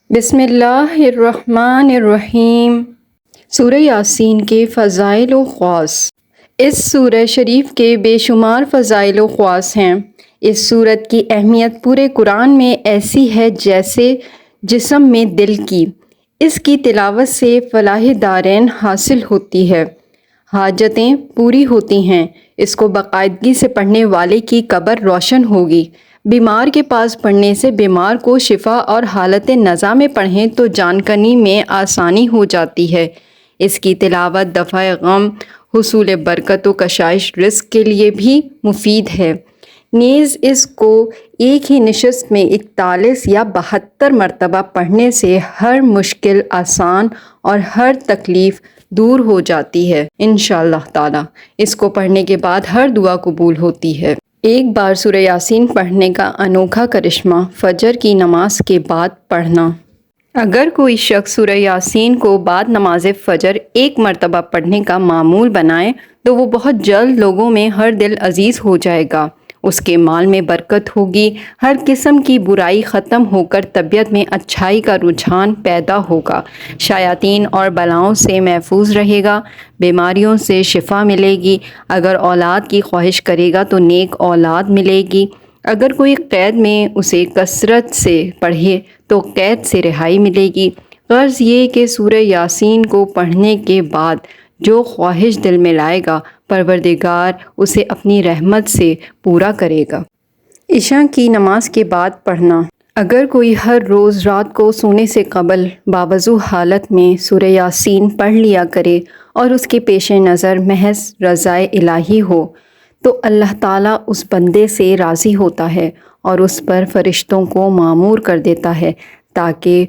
بسم اللہ الرحمن الرحیم۔ سورہ یاسین کے فضائل و خواص۔ اس سورہ شریف کے بے شمار فضائل و خواص ہیں۔ اس سورت کی اہمیت پورے قرآن میں ایسی ہے جیسے جسم میں دل کی۔ اس کی تلاوت سے فلاح دارین حاصل ہوتی ہے، حاجتیں پوری ہوتی ہیں۔ اس کو باقاعدگی سے پڑھنے والے کی قبر روشن ہوگی۔ بیمار کے پاس پڑھنے سے بیمار کو شفا، اور حالت نزا میں پڑھیں تو جان کنی میں آسانی ہو جاتی ہے۔ اس کی تلاوت دفع غم، حصول برکت و کشائش رزق کے لیے بھی مفید ہے۔ نیز اس کو ایک ہی نشست میں 41 یا 72 مرتبہ پڑھنے سے ہر مشکل آسان اور ہر تکلیف دور ہو جاتی ہے انشاءاللہ تعالی۔ اس کو پڑھنے کے بعد ہر دعا قبول ہوتی ہے۔ ایک بار سورہ یاسین پڑھنے کا انوکھا کرشمہ فجر کی نماز کے بعد پڑھنا۔ اگر کوئی شخص سورہ یاسین کو بعد نماز فجر ایک مرتبہ پڑھنے کا معمول بنائے تو وہ بہت جلد لوگوں میں ہر دل عزیز ہو جائے گا۔ اس کے مال میں برکت ہوگی، ہر قسم کی برائی ختم ہو کر طبیعت میں اچھائی کا رجحان پیدا ہوگا، شیاطین اور بلاؤں سے محفوظ رہے گا، بیماریوں سے شفا ملے گی۔ اگر اولاد کی خواہش کرے گا تو نیک اولاد ملے گی۔ اگر کوئی قید میں اسے کثرت سے پڑھے تو قید سے رہائی ملے گی۔ غرض یہ کہ سورہ یاسین کو پڑھنے کے بعد جو خواہش دل میں لائے گا پروردگار اسے اپنی رحمت سے پورا کرے گا۔ عشاء کی نماز کے بعد پڑھنا۔ اگر کوئی ہر روز رات کو سونے سے قبل باوضو حالت میں سورہ یاسین پڑھ لیا کرے اور اس کے پیش نظر محض رضائے الہی ہو تو اللہ تعالیٰ اس بندے سے راضی ہوتا ہے اور اس پر فرشتوں کو مامور کر دیتا ہے تاکہ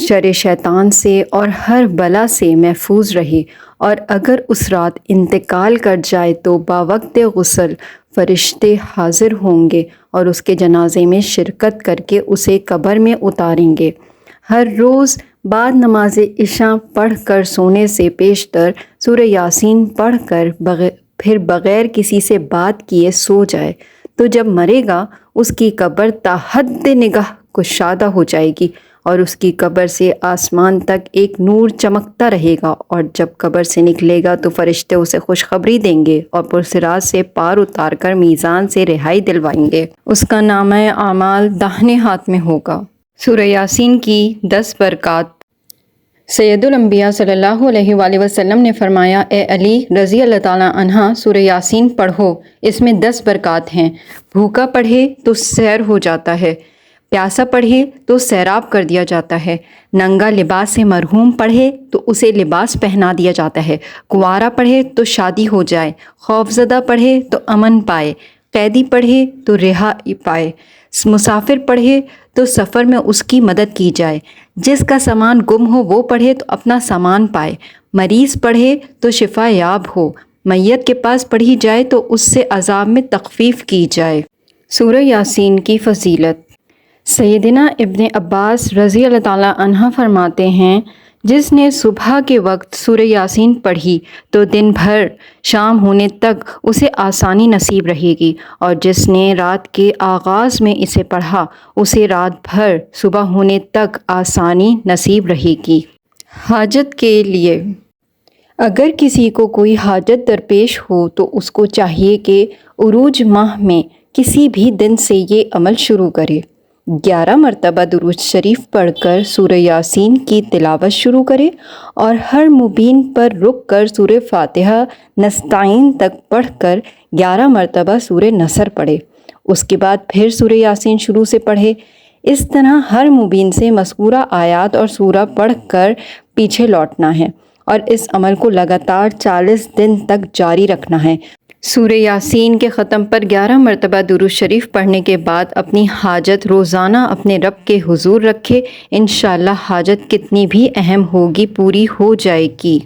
شر شیطان سے اور ہر بلا سے محفوظ رہے، اور اگر اس رات انتقال کر جائے تو باوقت غسل فرشتے حاضر ہوں گے اور اس کے جنازے میں شرکت کر کے اسے قبر میں اتاریں گے۔ ہر روز بعد نماز عشاء پڑھ کر سونے سے پیشتر سورہ یاسین پڑھ کر پھر بغیر کسی سے بات کیے سو جائے تو جب مرے گا اس کی قبر تا حد نگاہ کشادہ ہو جائے گی اور اس کی قبر سے آسمان تک ایک نور چمکتا رہے گا، اور جب قبر سے نکلے گا تو فرشتے اسے خوشخبری دیں گے اور پرصراط سے پار اتار کر میزان سے رہائی دلوائیں گے۔ اس کا نامہ اعمال داہنے ہاتھ میں ہوگا۔ سورہ یاسین کی 10 برکات۔ سید الانبیاء صلی اللہ علیہ وآلہ وسلم نے فرمایا، اے علی رضی اللہ تعالیٰ عنہ، سورہ یاسین پڑھو، اس میں 10 برکات ہیں۔ بھوکا پڑھے تو سیر ہو جاتا ہے، پیاسا پڑھے تو سیراب کر دیا جاتا ہے، ننگا لباس سے مرحوم پڑھے تو اسے لباس پہنا دیا جاتا ہے، کنوارا پڑھے تو شادی ہو جائے، خوفزدہ پڑھے تو امن پائے، قیدی پڑھے تو رہائی پائے، مسافر پڑھے تو سفر میں اس کی مدد کی جائے، جس کا سامان گم ہو وہ پڑھے تو اپنا سامان پائے، مریض پڑھے تو شفا یاب ہو، میت کے پاس پڑھی جائے تو اس سے عذاب میں تخفیف کی جائے۔ سورہ یاسین کی فضیلت۔ سیدنا ابن عباس رضی اللہ تعالیٰ عنہ فرماتے ہیں، جس نے صبح کے وقت سورہ یاسین پڑھی تو دن بھر شام ہونے تک اسے آسانی نصیب رہے گی، اور جس نے رات کے آغاز میں اسے پڑھا اسے رات بھر صبح ہونے تک آسانی نصیب رہے گی۔ حاجت کے لیے۔ اگر کسی کو کوئی حاجت درپیش ہو تو اس کو چاہیے کہ عروج ماہ میں کسی بھی دن سے یہ عمل شروع کرے۔ 11 مرتبہ درود شریف پڑھ کر سورہ یاسین کی تلاوت شروع کرے اور ہر مبین پر رک کر سورہ فاتحہ نستعین تک پڑھ کر 11 مرتبہ سورہ نصر پڑھے، اس کے بعد پھر سورہ یاسین شروع سے پڑھے۔ اس طرح ہر مبین سے مذکورہ آیات اور سورہ پڑھ کر پیچھے لوٹنا ہے اور اس عمل کو لگاتار 40 دن تک جاری رکھنا ہے۔ سورہ یاسین کے ختم پر 11 مرتبہ درود شریف پڑھنے کے بعد اپنی حاجت روزانہ اپنے رب کے حضور رکھے، انشاءاللہ حاجت کتنی بھی اہم ہوگی پوری ہو جائے گی۔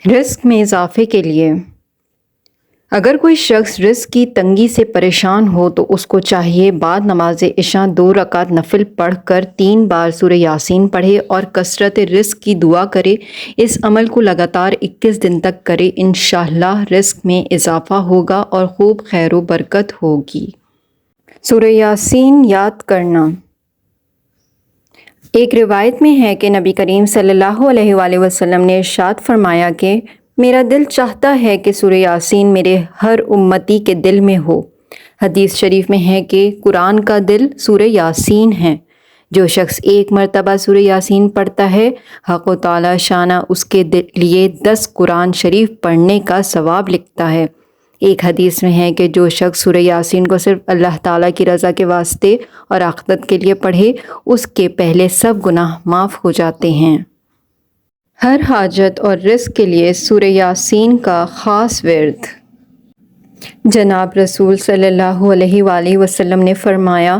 رزق میں اضافے کے لیے۔ اگر کوئی شخص رزق کی تنگی سے پریشان ہو تو اس کو چاہیے بعد نماز عشاء 2 رکعت نفل پڑھ کر 3 بار سورہ یاسین پڑھے اور کثرت رزق کی دعا کرے۔ اس عمل کو لگاتار 21 دن تک کرے، انشاءاللہ رزق میں اضافہ ہوگا اور خوب خیر و برکت ہوگی۔ سورہ یاسین یاد کرنا۔ ایک روایت میں ہے کہ نبی کریم صلی اللہ علیہ وآلہ وسلم نے ارشاد فرمایا کہ میرا دل چاہتا ہے کہ سورہ یاسین میرے ہر امتی کے دل میں ہو۔ حدیث شریف میں ہے کہ قرآن کا دل سورہ یاسین ہے۔ جو شخص ایک مرتبہ سورہ یاسین پڑھتا ہے، حق و تعالی شانہ اس کے لیے 10 قرآن شریف پڑھنے کا ثواب لکھتا ہے۔ ایک حدیث میں ہے کہ جو شخص سورہ یاسین کو صرف اللہ تعالیٰ کی رضا کے واسطے اور آخرت کے لیے پڑھے، اس کے پہلے سب گناہ معاف ہو جاتے ہیں۔ ہر حاجت اور رزق کے لیے سورہ یاسین کا خاص ورد۔ جناب رسول صلی اللہ علیہ وآلہ وسلم نے فرمایا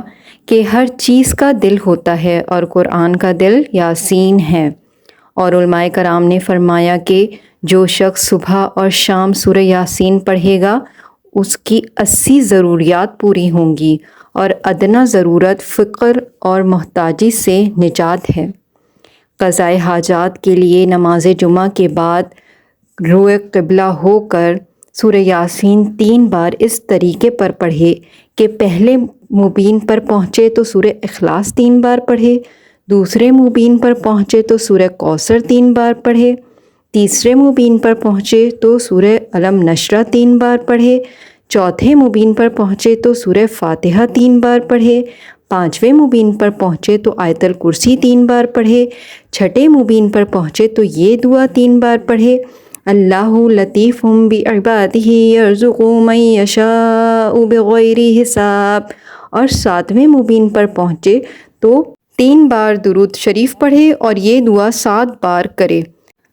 کہ ہر چیز کا دل ہوتا ہے اور قرآن کا دل یاسین ہے۔ اور علماء کرام نے فرمایا کہ جو شخص صبح اور شام سورہ یاسین پڑھے گا اس کی 80 ضروریات پوری ہوں گی، اور ادنیٰ ضرورت فقر اور محتاجی سے نجات ہے۔ قضائے حاجات کے لیے نماز جمعہ کے بعد روئے قبلہ ہو کر سورہ یاسین 3 بار اس طریقے پر پڑھے کہ پہلے مبین پر پہنچے تو سورہ اخلاص 3 بار پڑھے، دوسرے مبین پر پہنچے تو سورہ کوثر 3 بار پڑھے، تیسرے مبین پر پہنچے تو سورہ علم نشرہ 3 بار پڑھے، چوتھے مبین پر پہنچے تو سورہ فاتحہ 3 بار پڑھے، 5ویں مبین پر پہنچے تو آیت الکرسی 3 بار پڑھے، 6ٹھے مبین پر پہنچے تو یہ دعا 3 بار پڑھے، اللہ لطیف بعبادہ یرزق من یشاء بغیر حساب، اور 7ویں مبین پر پہنچے تو 3 بار درود شریف پڑھے اور یہ دعا 7 بار کرے،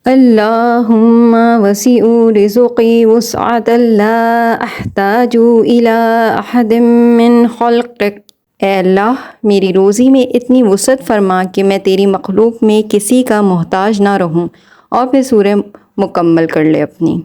اللہم وسیع رزقی وسعۃ لا احتاج الی احد من خلقک۔ اے اللہ میری روزی میں اتنی وسعت فرما کہ میں تیری مخلوق میں کسی کا محتاج نہ رہوں۔ اور پھر سورہ مکمل کر لے اپنی۔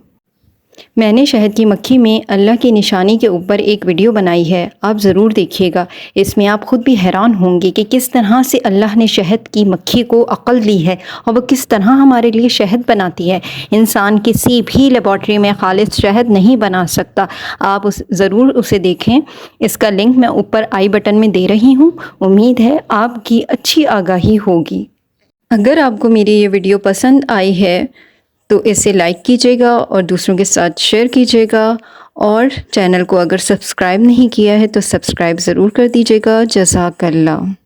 میں نے شہد کی مکھی میں اللہ کی نشانی کے اوپر ایک ویڈیو بنائی ہے، آپ ضرور دیکھیے گا۔ اس میں آپ خود بھی حیران ہوں گے کہ کس طرح سے اللہ نے شہد کی مکھی کو عقل دی ہے اور وہ کس طرح ہمارے لیے شہد بناتی ہے۔ انسان کسی بھی لیبارٹری میں خالص شہد نہیں بنا سکتا۔ آپ ضرور اسے دیکھیں۔ اس کا لنک میں اوپر آئی بٹن میں دے رہی ہوں۔ امید ہے آپ کی اچھی آگاہی ہوگی۔ اگر آپ کو میری یہ ویڈیو پسند آئی ہے تو اسے لائک کیجیے گا اور دوسروں کے ساتھ شیئر کیجیے گا، اور چینل کو اگر سبسکرائب نہیں کیا ہے تو سبسکرائب ضرور کر دیجیے گا۔ جزاک اللہ۔